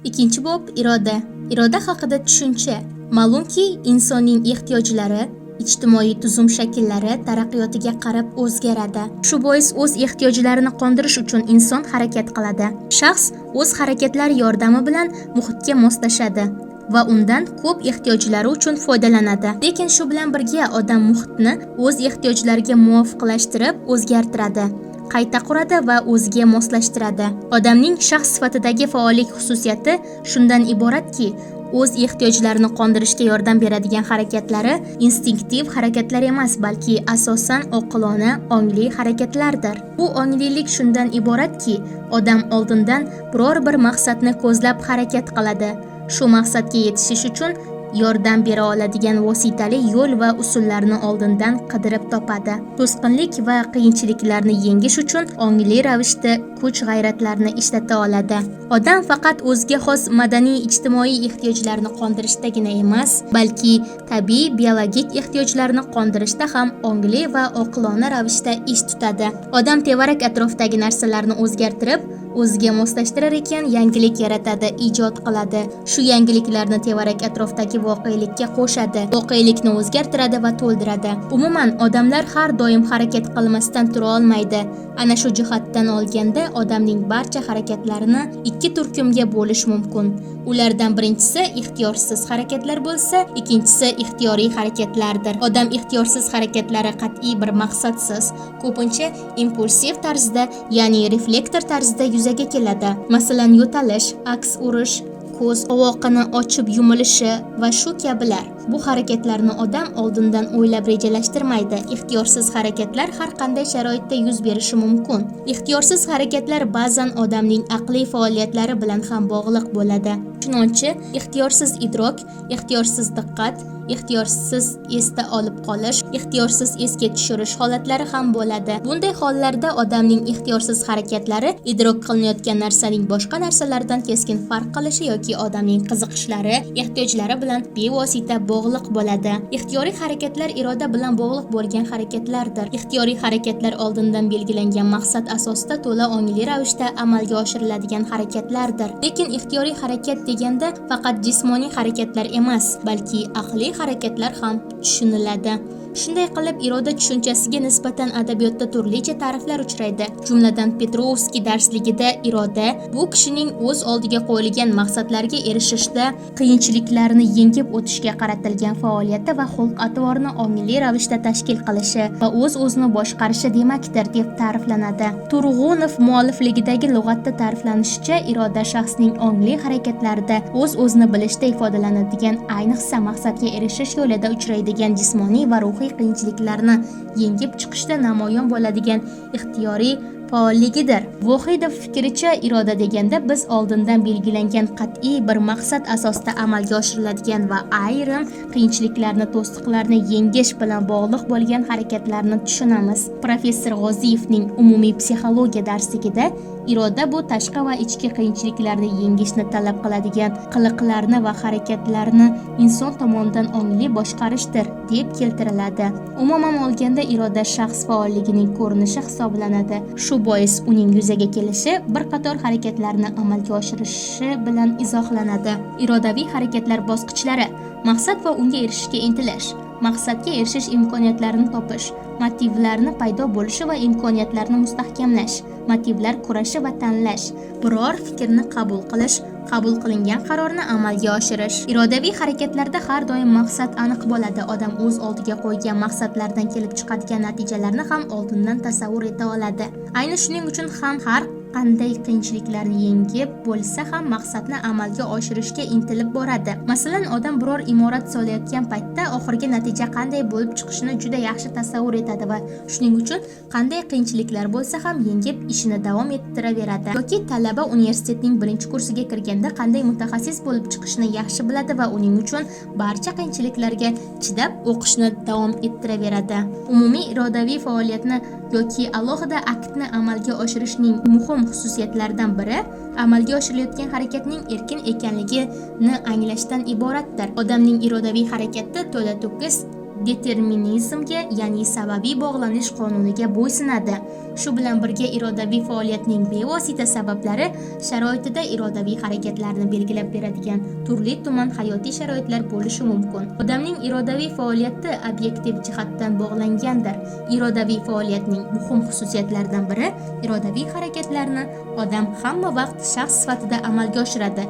Ikkinchi bob iroda. Iroda haqida tushuncha. Ma'lumki, insonning ehtiyojlari, ijtimoiy tuzum shakllari taraqqiyotiga qarab o'zgaradi. Shu bois o'z ehtiyojlarini qondirish uchun inson harakat qiladi. Shaxs o'z harakatlari yordami bilan muhitga moslashadi va undan ko'p ehtiyojlari uchun foydalanadi. Lekin shu bilan birga odam muhitni o'z ehtiyojlariga muvofiqlashtirib o'zgartiradi, qayta quradi va o'ziga moslashtiradi. Odamning shaxs sifatidagi faollik xususiyati shundan iboratki, o'z ehtiyojlarini qondirishga yordam beradigan harakatlari instinktiv harakatlar emas, balki asosan oqilona, ongli harakatlardir. Bu onglilik shundan iboratki, odam oldindan biror bir maqsadni ko'zlab harakat qiladi. Shu maqsadga yetishish uchun yordam bera oladigan vositali yo'l va usullarni oldindan qidirib topadi. To'sqinlik va qiyinchiliklarni yengish uchun ongli ravishda kuch-g'ayratlarni ishlata oladi. Odam faqat o'ziga xos madaniy ijtimoiy ehtiyojlarni qondirishdagina emas, balki tabiiy biologik ehtiyojlarni qondirishda ham ongli va oqilona ravishda ish tutadi. Odam tevarak atrofdagi narsalarni o'zgartirib, o'ziga moslashtirar ekan, yangilik yaratadi, ijod qiladi. Shu yangiliklarni tevarak atrofdagi voqelikka qo'shadi, voqelikni o'zgartiradi va to'ldiradi. Umuman, odamlar har doim harakat qilmasdan tura olmaydi. Ana shu jihatdan olganda odamning barcha harakatlarini ikki turkumga bo'lish mumkin. Ulardan birinchisi ixtiyorsiz harakatlar bo'lsa, ikkinchisi ixtiyoriy harakatlardir. Odam ixtiyorsiz harakatlari qat'iy bir maqsadsiz, ko'pincha impulsiv tarzda, ya'ni reflektor tarzda yuzaga keladi. Masalan, yo'talish, aks urish, ko'z ovoqini ochib yumilishi va shu kabilar. Bu harakatlarni odam oldindan o'ylab rejalashtirmaydi. Ixtiyorsiz harakatlar har qanday sharoitda yuz berishi mumkin. Ixtiyorsiz harakatlar ba'zan odamning aqliy faoliyatlari bilan ham bog'liq bo'ladi. Chunonchi, ixtiyorsiz idrok, ixtiyorsiz diqqat, ixtiyorsiz esda olib qolish, ixtiyorsiz esga tushirish holatlari ham bo'ladi. Bunday hollarda odamning ixtiyorsiz harakatlari idrok qilinayotgan narsaning boshqa narsalardan keskin farq qilishi yoki odamning qiziqishlari, ehtiyojlari bilan bevosita bog'liq bo'ladi. Ixtiyoriy harakatlar iroda bilan bog'liq bo'lgan harakatlardir. Ixtiyoriy harakatlar oldindan belgilangan maqsad asosida to'la ongli ravishda amalga oshiriladigan harakatlardir. Lekin ixtiyoriy harakat deganda faqat jismoniy harakatlar emas, balki aqliy harakatlar ham tushuniladi. Shunday qilib, iroda tushunchasiga nisbatan adabiyotda turlicha ta'riflar uchraydi. Jumladan, Petrovskiy darsligida iroda bu kishining o'z oldiga qo'yilgan maqsadlarga erishishda qiyinchiliklarni yengib o'tishga qaratilgan faoliyati va xulq-atvorni ongli ravishda tashkil qilishi va o'z-o'zini boshqarishi demakdir deb ta'riflanadi. Turg'unov muallifligidagi lug'atda ta'riflanishicha, iroda shaxsning ongli harakatlarida o'z-o'zini bilishda ifodalanadigan, ayniqsa maqsadga erishish yo'lida uchraydigan jismoniy va ruhiy qiyinchiliklarni yengib chiqishda namoyon bo'ladigan ixtiyoriy faolligidir. Vohidov fikricha, iroda deganda biz oldindan belgilangan qat'iy bir maqsad asosida amalga oshiriladigan va ayrim qiyinchiliklarni, to'siqlarni yengish bilan bog'liq bo'lgan harakatlarni tushunamiz. Professor G'oziyevning umumiy psixologiya darsligida iroda bu tashqi va ichki qiyinchiliklarni yengishni talab qiladigan qiliqlarni va harakatlarni inson tomonidan ongli boshqarishdir deb keltiriladi. Umuman olganda, iroda shaxs faolligining ko'rinishi hisoblanadi. Shu bois uning yuzaga kelishi bir qator harakatlarni amalga oshirishi bilan izohlanadi. Irodaviy harakatlar bosqichlari: maqsad va unga erishishga intilish, maqsadga erishish imkoniyatlarini topish, motivlarni paydo bo'lishi va imkoniyatlarni mustahkamlash, motivlar kurashi va tanlash, biror fikrni qabul qilish, qabul qilingan qarorni amalga oshirish. Irodaviy harakatlarda har doim maqsad aniq bo'ladi. Odam o'z oldiga qo'ygan maqsadlardan kelib chiqadigan natijalarni ham oldindan tasavvur eta oladi. Ayni shuning uchun ham har qanday qiyinchiliklarni yengib bo'lsa ham maqsadni amalga oshirishga intilib boradi. Masalan, odam biror imorat solayotgan paytda oxirgi natija qanday bo'lib chiqishini juda yaxshi tasavvur etadi va shuning uchun qanday qiyinchiliklar bo'lsa ham yengib ishini davom ettiraveradi. Yoki talaba universitetning birinchi kursiga kirganda qanday mutaxassis bo'lib chiqishini yaxshi biladi va uning uchun barcha qiyinchiliklarga chidab o'qishni davom ettiraveradi. Umumiy irodaviy faoliyatni yoki alohida aktni amalga oshirishning muhim xususiyatlaridan biri amalga oshirilayotgan harakatning erkin ekanligini anglashdan iboratdir. Odamning irodaviy harakati to'la to'kis determinizmga, ya'ni sababiy bog'lanish qonuniga bo'ysunadi. Shu bilan birga irodaviy faoliyatning bevosita sabablari sharoitida irodaviy harakatlarni belgilab beradigan turli-tuman hayotiy sharoitlar bo'lishi mumkin. Odamning irodaviy faoliyati obyektiv jihatdan bog'langandir. Irodaviy faoliyatning muhim xususiyatlaridan biri irodaviy harakatlarni odam hamma vaqt shaxs sifatida amalga oshiradi.